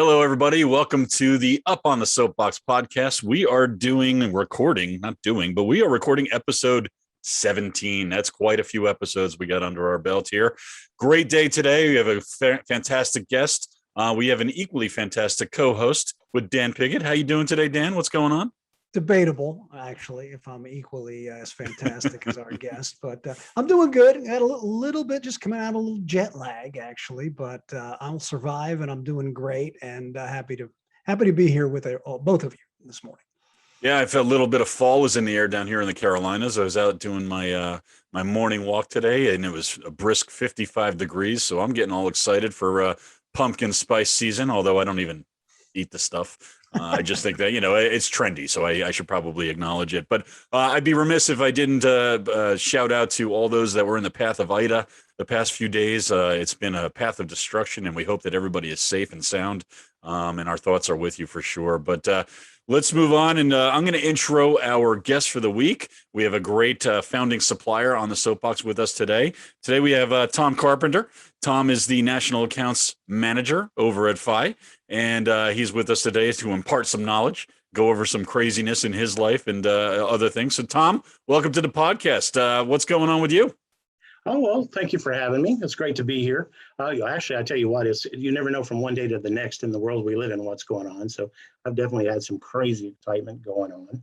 Hello, everybody. Welcome to the Up on the Soapbox podcast. We are recording episode 17. That's quite a few episodes we got under our belt here. Great day today. We have a fantastic guest. We have an equally fantastic co-host with Dan Piggott. How you doing today, Dan? What's going on? Debatable, actually, if I'm equally as fantastic as our guest, but I'm doing good. Had a little bit, just coming out a little jet lag, actually, but I'll survive, and I'm doing great, and happy to be here with both of you this morning. Yeah, I felt a little bit of fall was in the air down here in the Carolinas. I was out doing my morning walk today, and it was a brisk 55 degrees. So I'm getting all excited for pumpkin spice season. Although I don't even eat the stuff. I just think that, it's trendy, so I should probably acknowledge it. But I'd be remiss if I didn't shout out to all those that were in the path of Ida the past few days. It's been a path of destruction, and we hope that everybody is safe and sound, and our thoughts are with you for sure. But let's move on, and I'm going to intro our guest for the week. We have a great founding supplier on the Soapbox with us today. Today we have Tom Carpenter. Tom is the National Accounts Manager over at FI, and he's with us today to impart some knowledge, go over some craziness in his life and other things. So, Tom, welcome to the podcast. What's going on with you? Oh, well, thank you for having me. It's great to be here. Actually, I tell you what, you never know from one day to the next in the world we live in what's going on. So I've definitely had some crazy excitement going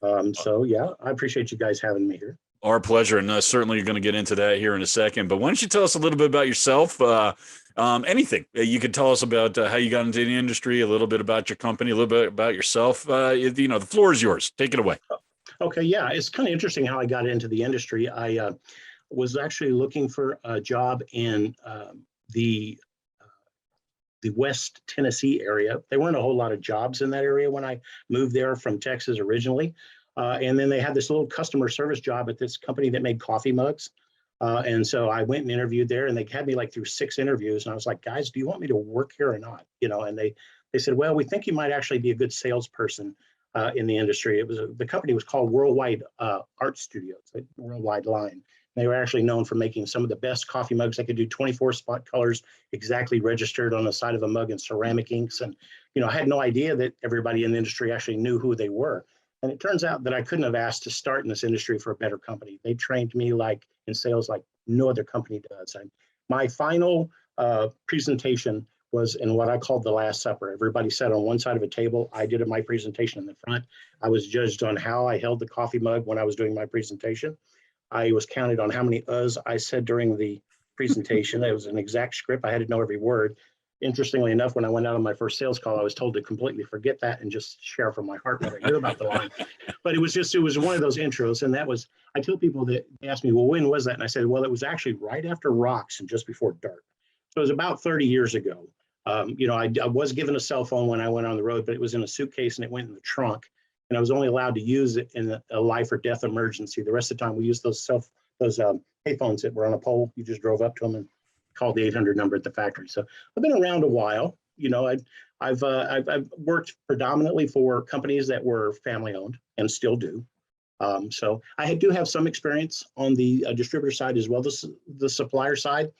on. So, yeah, I appreciate you guys having me here. Our pleasure, and certainly you're going to get into that here in a second. But why don't you tell us a little bit about yourself? Anything you could tell us about how you got into the industry, a little bit about your company, a little bit about yourself. The floor is yours. Take it away. Okay, yeah, it's kind of interesting how I got into the industry. I was actually looking for a job in the West Tennessee area. There weren't a whole lot of jobs in that area when I moved there from Texas originally. And then they had this little customer service job at this company that made coffee mugs. And so I went and interviewed there, and they had me through 6 interviews. And I was like, guys, do you want me to work here or not? And they said, well, we think you might actually be a good salesperson in the industry. The company was called Worldwide Art Studios, a worldwide line. They were actually known for making some of the best coffee mugs. They could do 24 spot colors exactly registered on the side of a mug in ceramic inks. And, I had no idea that everybody in the industry actually knew who they were. And it turns out that I couldn't have asked to start in this industry for a better company. They trained me in sales like no other company does. And my final presentation was in what I called the Last Supper. Everybody sat on one side of a table. I did my presentation in the front. I was judged on how I held the coffee mug when I was doing my presentation. I was counted on how many uhs I said during the presentation. It was an exact script. I had to know every word. Interestingly enough, when I went out on my first sales call, I was told to completely forget that and just share from my heart what I knew about the line. But it was one of those intros. And I tell people that they ask me, well, when was that? And I said, well, it was actually right after rocks and just before dark. So it was about 30 years ago. I was given a cell phone when I went on the road, but it was in a suitcase and it went in the trunk. And I was only allowed to use it in a life or death emergency. The rest of the time, we used those payphones that were on a pole. You just drove up to them and called the 800 number at the factory. So I've been around a while. I've worked predominantly for companies that were family owned and still do. So I do have some experience on the distributor side as well as the supplier side,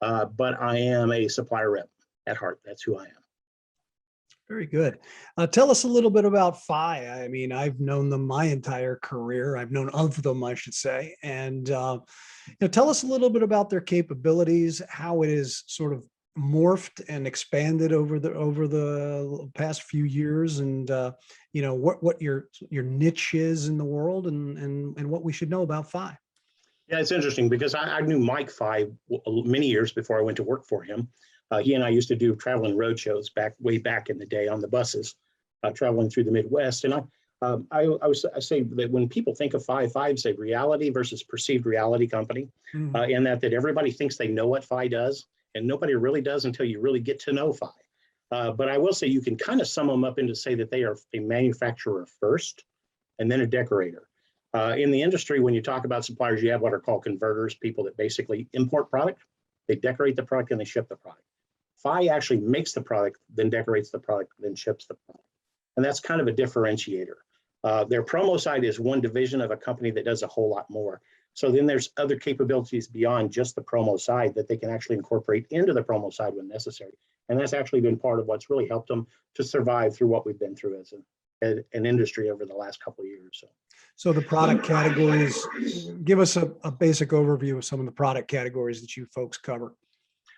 but I am a supplier rep at heart. That's who I am. Very good. Tell us a little bit about FI. I mean, I've known them my entire career. I've known of them, I should say. And tell us a little bit about their capabilities, how it is sort of morphed and expanded over the past few years, and what your niche is in the world, and what we should know about FI. Yeah, it's interesting because I knew Mike FI many years before I went to work for him. He and I used to do traveling road shows way back in the day on the buses, traveling through the Midwest. And I say that when people think of FI, is a reality versus perceived reality company, and that everybody thinks they know what FI does, and nobody really does until you really get to know FI. But I will say you can kind of sum them up into say that they are a manufacturer first, and then a decorator. In the industry, when you talk about suppliers, you have what are called converters, people that basically import product, they decorate the product, and they ship the product. FI actually makes the product, then decorates the product, then ships the product. And that's kind of a differentiator. Their promo side is one division of a company that does a whole lot more. So then there's other capabilities beyond just the promo side that they can actually incorporate into the promo side when necessary. And that's actually been part of what's really helped them to survive through what we've been through as an industry over the last couple of years. So the product categories, give us a basic overview of some of the product categories that you folks cover.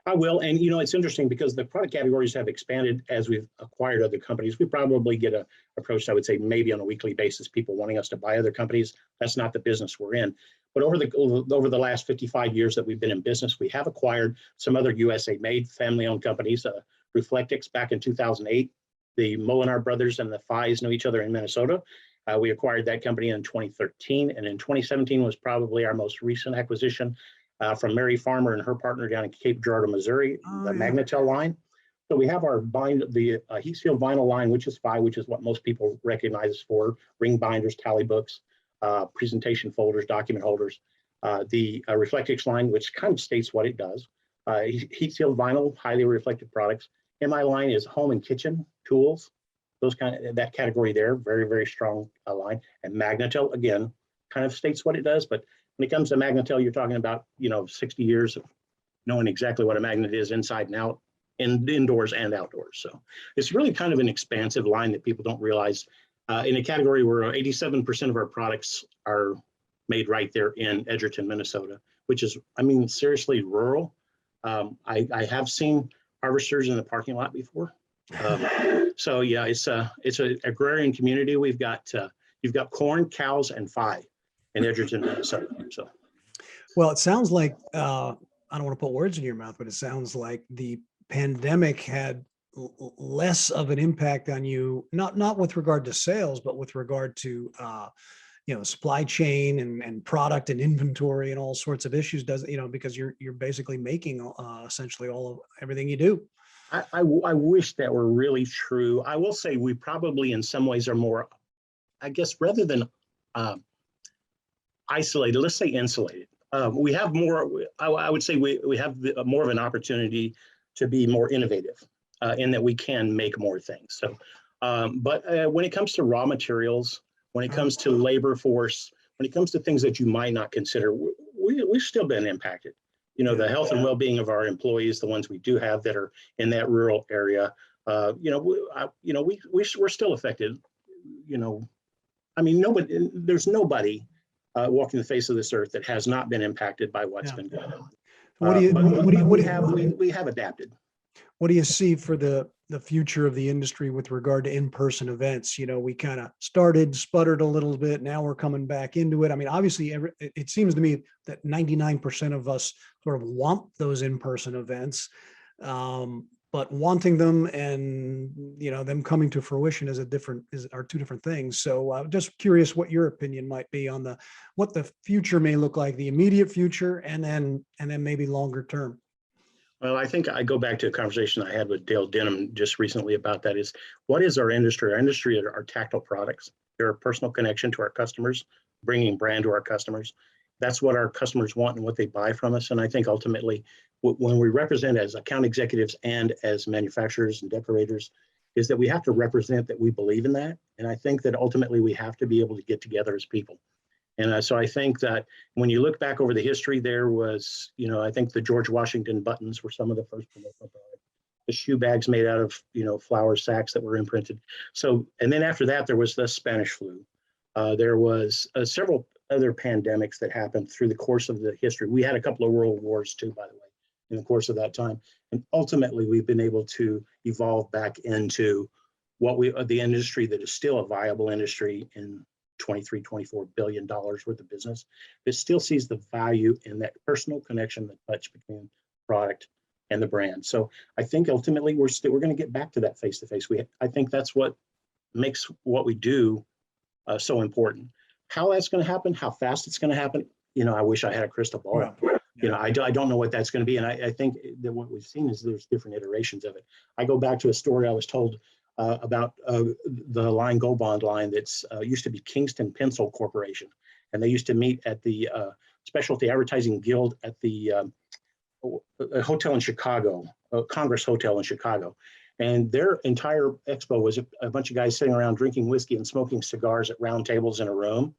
I will. And, it's interesting because the product categories have expanded as we've acquired other companies. We probably get approached, I would say, maybe on a weekly basis, people wanting us to buy other companies. That's not the business we're in. But over the last 55 years that we've been in business, we have acquired some other USA-made family-owned companies. Reflectix back in 2008, the Molinar brothers and the Fies know each other in Minnesota. We acquired that company in 2013, and in 2017 was probably our most recent acquisition from Mary Farmer and her partner down in Cape Girardeau, Missouri, the Magnetel line. So we have the heat sealed vinyl line, which is Fi, which is what most people recognize us for: ring binders, tally books, presentation folders, document holders. The Reflectix line, which kind of states what it does: heat sealed vinyl, highly reflective products. MI line is home and kitchen tools. That category there, very, very strong line. And Magnetel, again, kind of states what it does, but when it comes to Magnetel, you're talking about, 60 years of knowing exactly what a magnet is inside and out, indoors and outdoors. So it's really kind of an expansive line that people don't realize. In a category where 87% of our products are made right there in Edgerton, Minnesota, which is, seriously rural. I have seen harvesters in the parking lot before. So yeah, it's an agrarian community. You've got corn, cows, and Fi in Edgerton, Minnesota. So, well, it sounds like I don't want to put words in your mouth, but it sounds like the pandemic had less of an impact on you, not with regard to sales, but with regard to supply chain and product and inventory and all sorts of issues. Because you're basically making essentially everything you do. I wish that were really true. I will say we probably in some ways are more, I guess, rather than isolated, let's say insulated. We have more, I would say we have more of an opportunity to be more innovative in that we can make more things. So, but when it comes to raw materials, when it comes to labor force, when it comes to things that you might not consider, we've still been impacted. The health and well-being of our employees, the ones we do have that are in that rural area, we're still affected. There's nobody walking the face of this earth that has not been impacted by what's been going on. We have adapted. What do you see for the future of the industry with regard to in-person events? We kind of sputtered a little bit. Now we're coming back into it. Obviously, it seems to me that 99% of us sort of want those in-person events, but wanting them and them coming to fruition are two different things. So just curious what your opinion might be on what the future may look like, the immediate future, and then maybe longer term. Well, I think I go back to a conversation I had with Dale Denham just recently about that is, what is our industry? Our industry are tactile products. They're a personal connection to our customers, bringing brand to our customers. That's what our customers want and what they buy from us. And I think ultimately, when we represent as account executives and as manufacturers and decorators, is that we have to represent that we believe in that. And I think that ultimately we have to be able to get together as people. And so I think that when you look back over the history, there was, I think the George Washington buttons were some of the first promotional products. The shoe bags made out of, flour sacks that were imprinted. So, and then after that, there was the Spanish flu. There was several other pandemics that happened through the course of the history. We had a couple of world wars too, by the way, in the course of that time. And ultimately, we've been able to evolve back into the industry that is still a viable industry in $23-24 billion worth of business, that still sees the value in that personal connection, the touch between product and the brand. So I think ultimately we're going to get back to that face-to-face. I think that's what makes what we do so important. How that's going to happen, how fast it's going to happen, I wish I had a crystal ball. Yeah. I don't know what that's going to be. And I think that what we've seen is there's different iterations of it. I go back to a story I was told about the line Gold Bond line that's used to be Kingston Pencil Corporation. And they used to meet at the Specialty Advertising Guild at the hotel in Chicago, Congress Hotel in Chicago. And their entire expo was a bunch of guys sitting around drinking whiskey and smoking cigars at round tables in a room.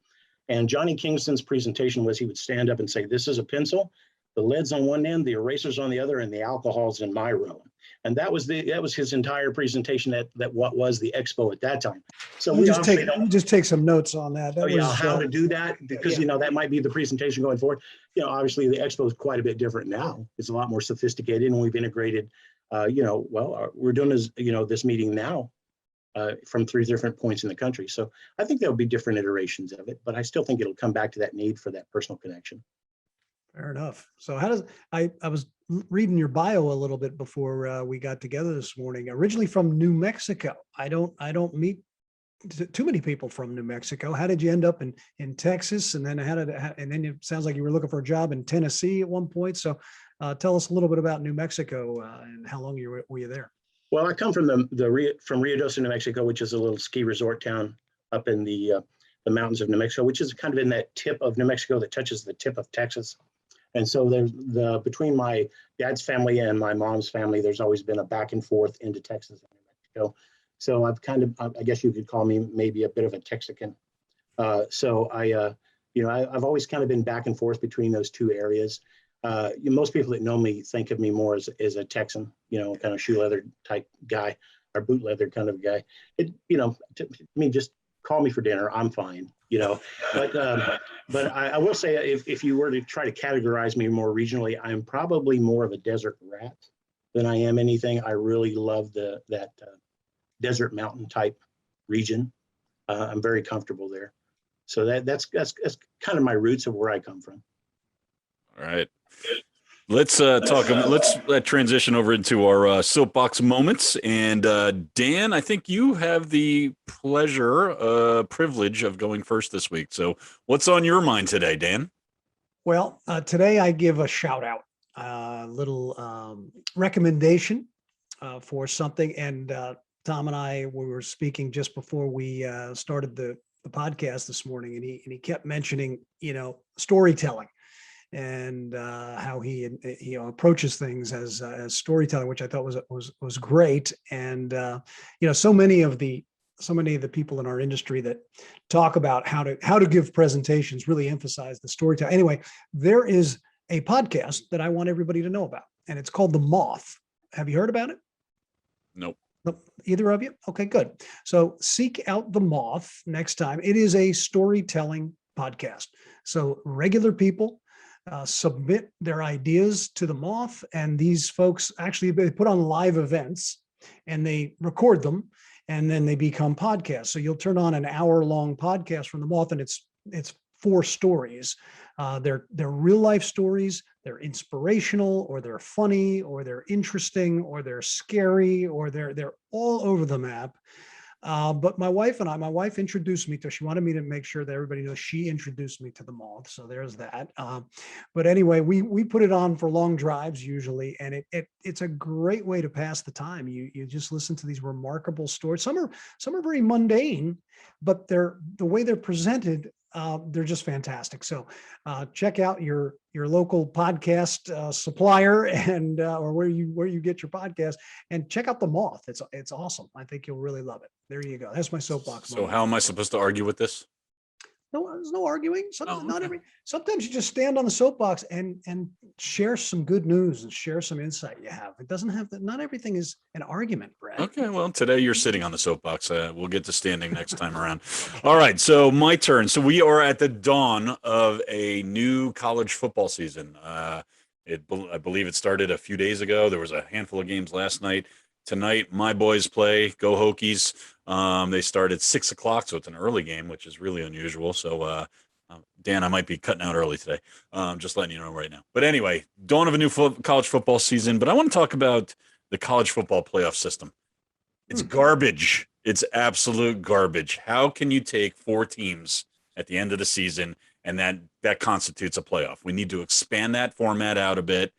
And Johnny Kingston's presentation was he would stand up and say, this is a pencil, the lead's on one end, the eraser's on the other, and the alcohol's in my room. And that was his entire presentation at what was the expo at that time. So we just take some notes on that. How to do that, because that might be the presentation going forward. Obviously the expo is quite a bit different now. It's a lot more sophisticated, and we've integrated. We're doing this meeting now from 3 different points in the country. So I think there'll be different iterations of it, but I still think it'll come back to that need for that personal connection. Fair enough. So how does I was reading your bio a little bit before we got together this morning. Originally from New Mexico. I don't meet too many people from New Mexico. How did you end up in Texas? And then and then it sounds like you were looking for a job in Tennessee at one point. So tell us a little bit about New Mexico and how long were you there? Well, I come from from Rio Doce, New Mexico, which is a little ski resort town up in the mountains of New Mexico, which is kind of in that tip of New Mexico that touches the tip of Texas. And so there's between my dad's family and my mom's family, there's always been a back and forth into Texas and New Mexico. So I've I guess you could call me maybe a bit of a Texican. So I've always kind of been back and forth between those two areas. Most people that know me think of me more as a Texan, kind of shoe leather type guy or boot leather kind of guy. To me, just call me for dinner. I'm fine, but I will say if you were to try to categorize me more regionally, I'm probably more of a desert rat than I am anything. I really love that desert mountain type region. I'm very comfortable there. So that's kind of my roots of where I come from. All right. Let's talk. Let's transition over into our soapbox moments. And Dan, I think you have the privilege of going first this week. So, what's on your mind today, Dan? Well, today I give a shout out, a little recommendation for something. And Tom and I were speaking just before we started the podcast this morning, and he kept mentioning storytelling. And how he approaches things as storytelling, which I thought was great. And so many of the people in our industry that talk about how to give presentations really emphasize the storytelling. Anyway, there is a podcast that I want everybody to know about, and it's called The Moth. Have you heard about it? Nope. Either of you? Okay, good. So seek out The Moth next time. It is a storytelling podcast. So regular people submit their ideas to The Moth, and these folks actually they put on live events and they record them, and then they become podcasts. So you'll turn on an hour-long podcast from The Moth, and it's 4 stories. They're real life stories. They're inspirational, or they're funny, or they're interesting, or they're scary, or they're all over the map. But my wife introduced me to, she wanted me to make sure that everybody knows she introduced me to The Moth. So there's that. But anyway, we put it on for long drives usually, and it's a great way to pass the time. You just listen to these remarkable stories. Some are very mundane, but the way they're presented, they're just fantastic. So check out your local podcast supplier and or where you get your podcast, and check out The Moth. It's awesome. I think you'll really love it. There you go. That's my soapbox. So how am I supposed to argue with this? No, there's no arguing. Sometimes you just stand on the soapbox and share some good news and share some insight you have. It doesn't have to, not everything is an argument, Brad. Okay, well, today you're sitting on the soapbox. We'll get to standing next time around. All right, so my turn. So we are at the dawn of a new college football season. I believe it started a few days ago. There was a handful of games last night. Tonight, my boys play. Go Hokies. They start at 6 o'clock, so it's an early game, which is really unusual. So, Dan, I might be cutting out early today. Just letting you know right now. But anyway, dawn of a new college football season. But I want to talk about the college football playoff system. It's garbage. It's absolute garbage. How can you take 4 teams at the end of the season and that constitutes a playoff? We need to expand that format out a bit,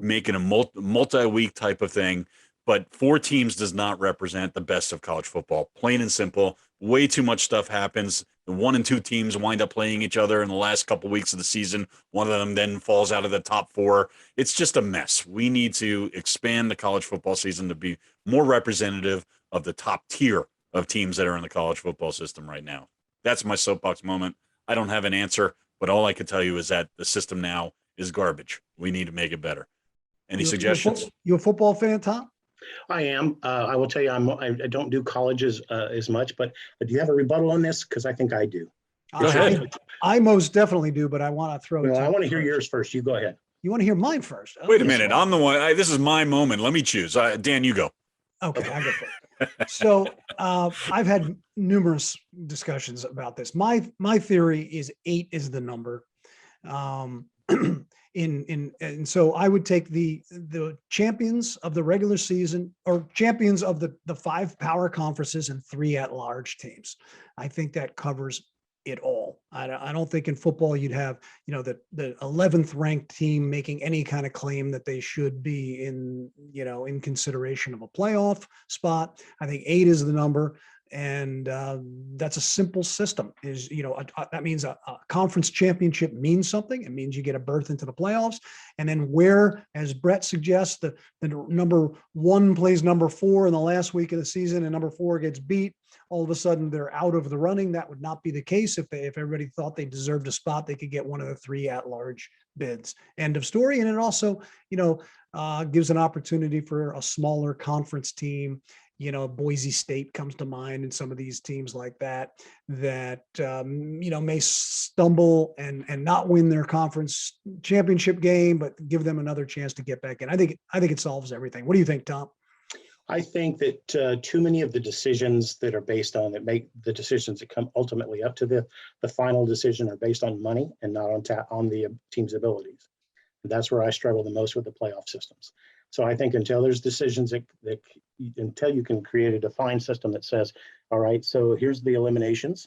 make it a multi-week type of thing. But 4 teams does not represent the best of college football. Plain and simple. Way too much stuff happens. The 1 and 2 teams wind up playing each other in the last couple weeks of the season. One of them then falls out of the top 4. It's just a mess. We need to expand the college football season to be more representative of the top tier of teams that are in the college football system right now. That's my soapbox moment. I don't have an answer, but all I can tell you is that the system now is garbage. We need to make it better. Any suggestions? You a football fan, Tom? I am. I will tell you, I don't do colleges as much, but do you have a rebuttal on this? Because I think I do. Go ahead. I most definitely do, but I want to throw it Well, to I you want to hear first. yours first. You go ahead. You want to hear mine first? Wait a Okay. minute. I'm the one. This is my moment. Let me choose. Dan, you go. Okay, I go first. So I've had numerous discussions about this. My theory is 8 is the number. And so I would take the champions of the regular season, or champions of the 5 power conferences and 3 at-large teams. I think that covers it all. I don't think in football you'd have, the 11th ranked team making any kind of claim that they should be in consideration of a playoff spot. I think 8 is the number. And that's a simple system. That means a conference championship means something. It means you get a berth into the playoffs. And then where, as Brett suggests, the number 1 plays number 4 in the last week of the season and number 4 gets beat, all of a sudden they're out of the running. That would not be the case. If everybody thought they deserved a spot, they could get one of the 3 at-large bids. End of story. And it also, gives an opportunity for a smaller conference team. Boise State comes to mind, and some of these teams like that may stumble and not win their conference championship game, but give them another chance to get back in. I think it solves everything. What do you think, Tom? I think that too many of the decisions that are based on make the decisions that come ultimately up to the final decision are based on money and not on the team's abilities. And that's where I struggle the most with the playoff systems. So I think until there's decisions until you can create a defined system that says, all right, so here's the eliminations,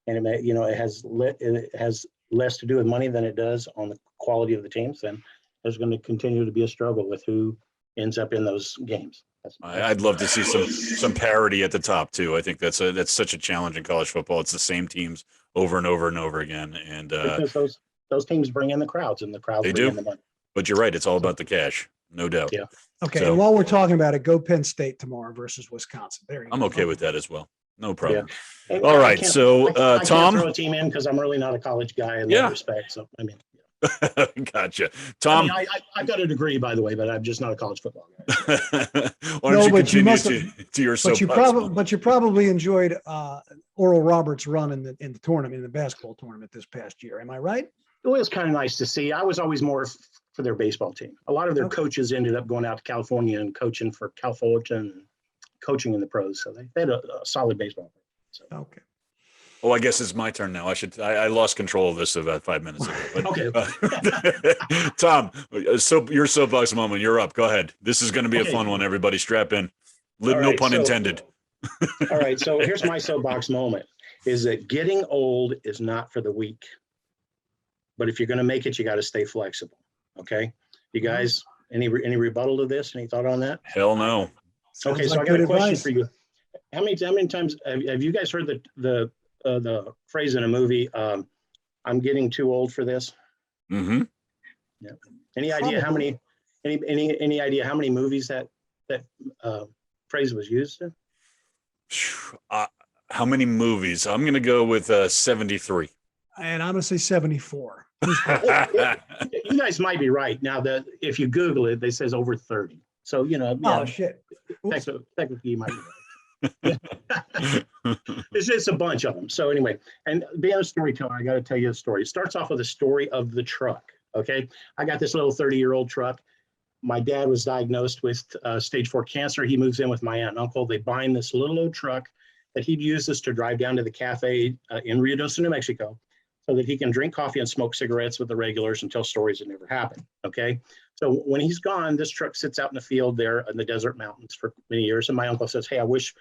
and it has less to do with money than it does on the quality of the teams, then there's going to continue to be a struggle with who ends up in those games. I'd love to see some parity at the top too. I think that's such a challenge in college football. It's the same teams over and over and over again, and because those teams bring in the crowds, and the crowds bring in the money. But you're right; it's all about the cash, no doubt. Yeah. Okay. So, and while we're talking about it, go Penn State tomorrow versus Wisconsin. There you go. I'm okay with that as well. No problem. Yeah. All right. So I Tom, can't throw a team in because I'm really not a college guy in that respect. So I mean. Gotcha. Tom, I've got a degree, by the way, but I'm just not a college football guy. Why don't you continue to your soapbox? But you probably enjoyed Oral Roberts' run in the tournament, in the basketball tournament this past year. Am I right? It was kind of nice to see. I was always more for their baseball team. A lot of their coaches ended up going out to California and coaching for Cal Fullerton, coaching in the pros. So they had a solid baseball team. So. Okay. Oh, I guess it's my turn now. I lost control of this about 5 minutes ago. But, okay. Tom, your soapbox moment. You're up. Go ahead. This is going to be a fun one. Everybody strap in. No pun intended. All right. So here's my soapbox moment is that getting old is not for the weak. But if you're going to make it, you got to stay flexible. Okay. You guys, any rebuttal to this? Any thought on that? Hell no. Okay. So I got a question for you. How many times have you guys heard the phrase in a movie, I'm getting too old for this? Mm-hmm. Yeah. Any idea how many movies that phrase was used in? How many movies? I'm going to go with 73. And I'm going to say 74. You guys might be right. Now that if you Google it, they says over 30. So, oh, shit. Technically you might be right. It's just a bunch of them. So anyway, and being a storyteller, I got to tell you a story. It starts off with a story of the truck. Okay. I got this little 30-year-old truck. My dad was diagnosed with stage 4 cancer. He moves in with my aunt and uncle. They bind this little old truck that he'd use this to drive down to the cafe in Rio Doce, New Mexico, so that he can drink coffee and smoke cigarettes with the regulars and tell stories that never happened. Okay. So when he's gone, this truck sits out in the field there in the desert mountains for many years. And my uncle says, hey, I wish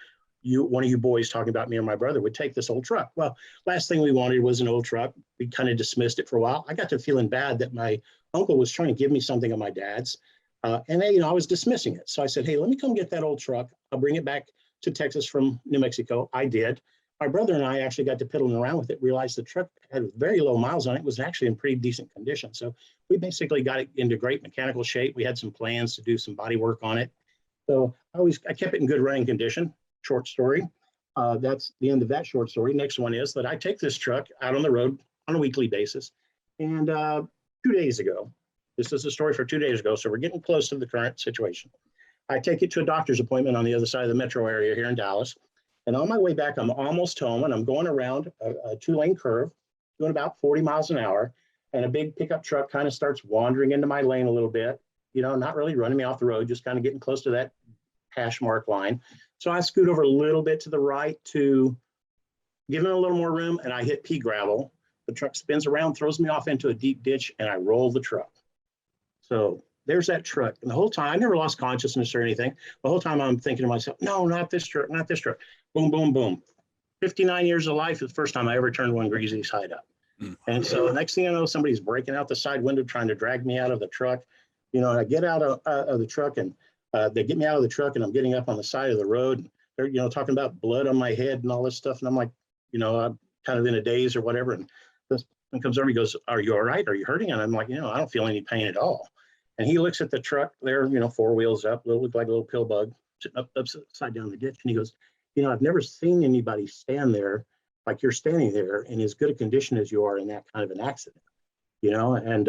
one of you boys talking about me or my brother would take this old truck. Well, last thing we wanted was an old truck. We kind of dismissed it for a while. I got to feeling bad that my uncle was trying to give me something of my dad's. And I was dismissing it. So I said, hey, let me come get that old truck. I'll bring it back to Texas from New Mexico. I did. My brother and I actually got to piddling around with it, realized the truck had very low miles on it, was actually in pretty decent condition. So we basically got it into great mechanical shape. We had some plans to do some body work on it. So I kept it in good running condition. Short story. That's the end of that short story. Next one is that I take this truck out on the road on a weekly basis. And 2 days ago, this is a story for 2 days ago, so we're getting close to the current situation. I take it to a doctor's appointment on the other side of the metro area here in Dallas. And on my way back, I'm almost home, and I'm going around a 2-lane curve, doing about 40 miles an hour. And a big pickup truck kind of starts wandering into my lane a little bit, not really running me off the road, just kind of getting close to that hash mark line. So I scoot over a little bit to the right to give it a little more room, and I hit pea gravel. The truck spins around, throws me off into a deep ditch, and I roll the truck. So there's that truck. And the whole time, I never lost consciousness or anything. The whole time I'm thinking to myself, no, not this truck, not this truck. Boom, boom, boom. 59 years of life is the first time I ever turned one greasy side up. And so next thing I know, somebody's breaking out the side window, trying to drag me out of the truck. And I get out of the truck, and they get me out of the truck, and I'm getting up on the side of the road. They're, talking about blood on my head and all this stuff. And I'm like, I'm kind of in a daze or whatever. And this one comes over, he goes, "Are you all right? Are you hurting?" And I'm like, I don't feel any pain at all. And he looks at the truck there, 4 wheels up, look like a little pill bug sitting upside down the ditch. And he goes, "I've never seen anybody stand there like you're standing there in as good a condition as you are in that kind of an accident." And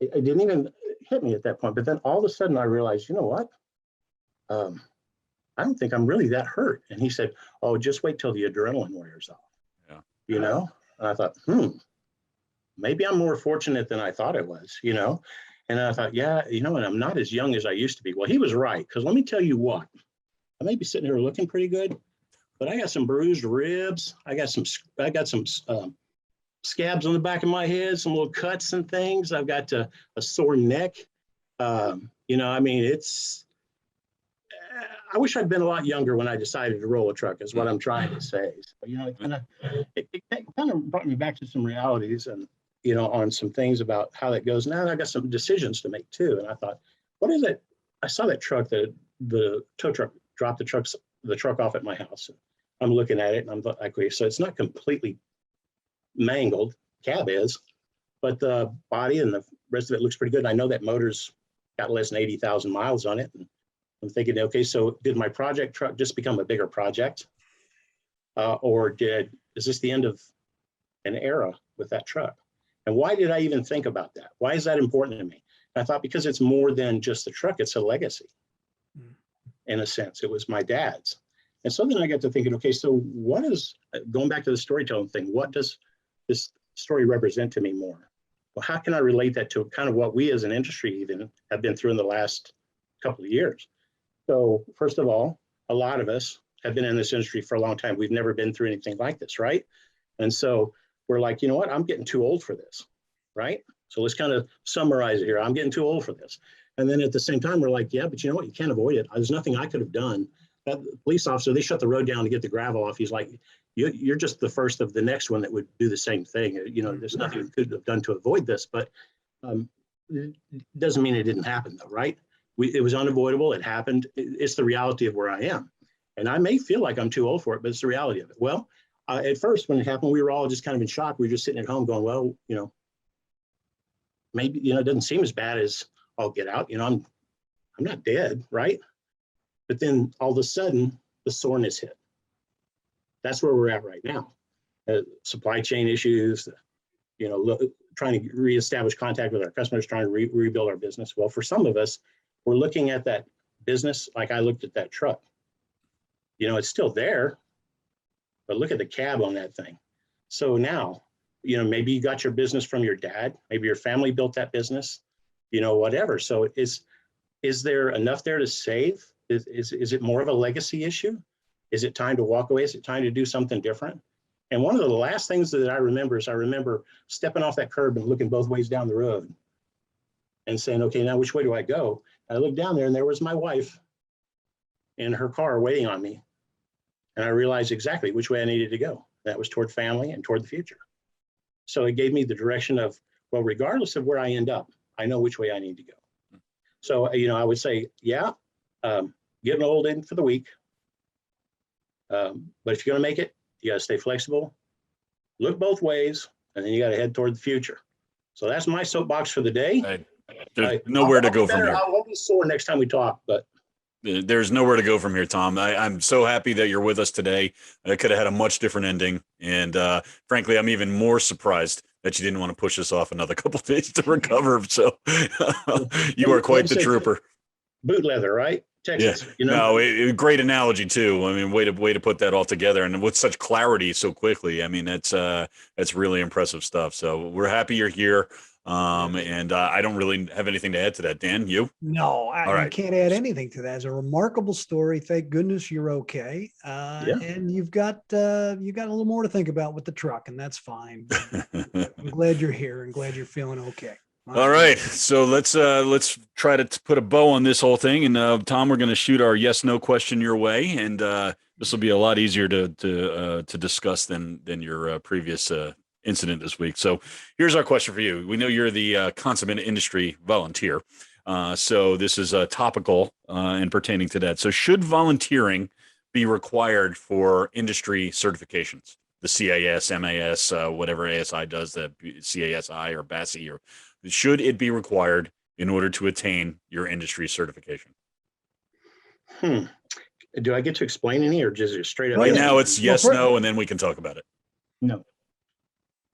it didn't even hit me at that point. But then all of a sudden I realized, what? I don't think I'm really that hurt. And he said, "Oh, just wait till the adrenaline wears off." Yeah. And I thought, maybe I'm more fortunate than I thought I was, And I thought, yeah, and I'm not as young as I used to be. Well, he was right, because let me tell you what, I may be sitting here looking pretty good, but I got some bruised ribs. I got some scabs on the back of my head, some little cuts and things. I've got a sore neck. I wish I'd been a lot younger when I decided to roll a truck, is what I'm trying to say. So, it kind of brought me back to some realities and, on some things about how that goes. Now I got some decisions to make too. And I thought, what is it? I saw that truck, the tow truck dropped the truck off at my house. I'm looking at it and I'm like, okay, so it's not completely mangled, cab is, but the body and the rest of it looks pretty good. I know that motor's got less than 80,000 miles on it. And I'm thinking, okay, so did my project truck just become a bigger project? Or is this the end of an era with that truck? And why did I even think about that? Why is that important to me? And I thought, because it's more than just the truck, it's a legacy. In a sense, it was my dad's. And so then I got to thinking, okay, so what is, going back to the storytelling thing, what does this story represent to me more? Well, how can I relate that to kind of what we as an industry even have been through in the last couple of years? So first of all, a lot of us have been in this industry for a long time. We've never been through anything like this, right? And so we're like, you know what, I'm getting too old for this, right? So let's kind of summarize it here. I'm getting too old for this. And then at the same time, we're like, yeah, but you know what, you can't avoid it. There's nothing I could have done. That police officer, they shut the road down to get the gravel off. He's like, you're just the first of the next one that would do the same thing. There's nothing we could have done to avoid this, but it doesn't mean it didn't happen though, right? It was unavoidable. It happened. It's the reality of where I am. And I may feel like I'm too old for it, but it's the reality of it. Well, at first when it happened, we were all just kind of in shock. We were just sitting at home going, well, maybe, it doesn't seem as bad as I'll get out. I'm not dead, right? But then all of a sudden the soreness hit. That's where we're at right now. Supply chain issues, trying to reestablish contact with our customers, trying to rebuild our business. Well, for some of us, we're looking at that business like I looked at that truck. It's still there, but look at the cab on that thing. So now, maybe you got your business from your dad, maybe your family built that business, whatever. So is there enough there to save? Is it more of a legacy issue? Is it time to walk away? Is it time to do something different? And one of the last things that I remember stepping off that curb and looking both ways down the road and saying, okay, now which way do I go? And I looked down there and there was my wife in her car waiting on me. And I realized exactly which way I needed to go. That was toward family and toward the future. So it gave me the direction of, well, regardless of where I end up, I know which way I need to go. So, I would say, yeah, getting old in for the week. But if you're going to make it, you got to stay flexible, look both ways, and then you got to head toward the future. So that's my soapbox for the day. There's nowhere to go from here. I won't be sore next time we talk, but there's nowhere to go from here, Tom. I'm so happy that you're with us today. I could have had a much different ending. And frankly, I'm even more surprised that you didn't want to push us off another couple of days to recover. So you are quite the trooper. Boot leather, right? Texas, Yeah. you know? No, great analogy too. I mean, way to put that all together, and with such clarity so quickly. I mean, that's really impressive stuff. So we're happy you're here. And I don't really have anything to add to that. Dan, you? No, All I right. can't add anything to that. It's a remarkable story. Thank goodness you're okay. And you've got a little more to think about with the truck, and that's fine. I'm glad you're here and glad you're feeling okay. All right, so let's try to put a bow on this whole thing. And Tom, we're going to shoot our yes/no question your way, and this will be a lot easier to discuss than your previous incident this week. So here's our question for you. We know you're the consummate industry volunteer, so this is topical and pertaining to that. So should volunteering be required for industry certifications? The CAS, MAS, whatever ASI does, the CASI or BASI, or should it be required in order to attain your industry certification? Do I get to explain any, or just straight up? Right now it's yes, no, and then we can talk about it. No.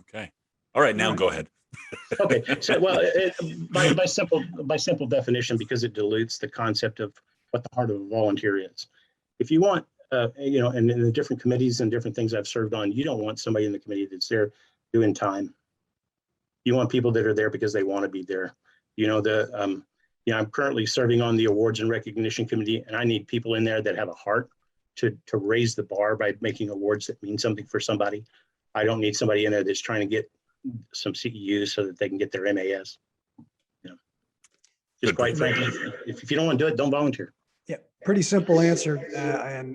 Okay. All right. Now go ahead. Okay. So, well, by simple definition, because it dilutes the concept of what the heart of a volunteer is. If you want, and in the different committees and different things I've served on, you don't want somebody in the committee that's there doing time. You want people that are there because they want to be there. I'm currently serving on the awards and recognition committee, and I need people in there that have a heart to raise the bar by making awards that mean something for somebody. I don't need somebody in there that's trying to get some CEUs so that they can get their MAS. Just quite frankly, if you don't want to do it, don't volunteer. Yeah, pretty simple answer,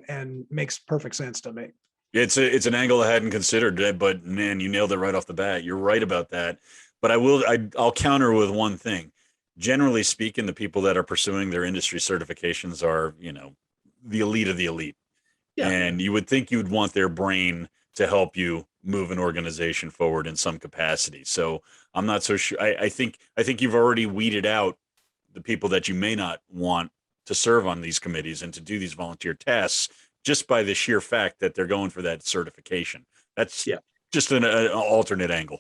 and makes perfect sense to me. It's an angle I hadn't considered, but man, you nailed it right off the bat. You're right about that. But I'll counter with one thing. Generally speaking, the people that are pursuing their industry certifications are, the elite of the elite. Yeah. And you would think you'd want their brain to help you move an organization forward in some capacity. So I'm not so sure. I think you've already weeded out the people that you may not want to serve on these committees and to do these volunteer tasks, just by the sheer fact that they're going for that certification. That's just an alternate angle.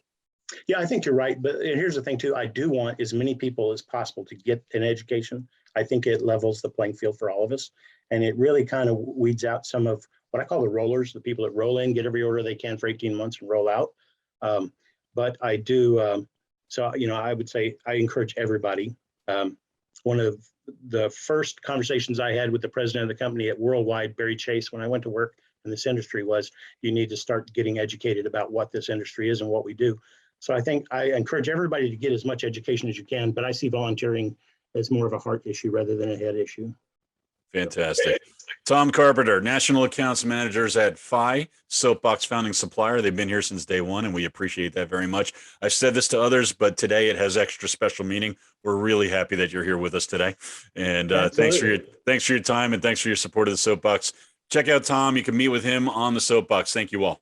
Yeah, I think you're right. But here's the thing too, I do want as many people as possible to get an education. I think it levels the playing field for all of us. And it really kind of weeds out some of what I call the rollers, the people that roll in, get every order they can for 18 months and roll out. But I do, I would say I encourage everybody. One of the first conversations I had with the president of the company at Worldwide, Barry Chase, when I went to work in this industry was, you need to start getting educated about what this industry is and what we do. So I think I encourage everybody to get as much education as you can, but I see volunteering as more of a heart issue rather than a head issue. Fantastic. Tom Carpenter, National Accounts Managers at FI, Soapbox founding supplier. They've been here since day one, and we appreciate that very much. I've said this to others, but today it has extra special meaning. We're really happy that you're here with us today. And thanks for your time, and thanks for your support of the Soapbox. Check out Tom. You can meet with him on the Soapbox. Thank you all.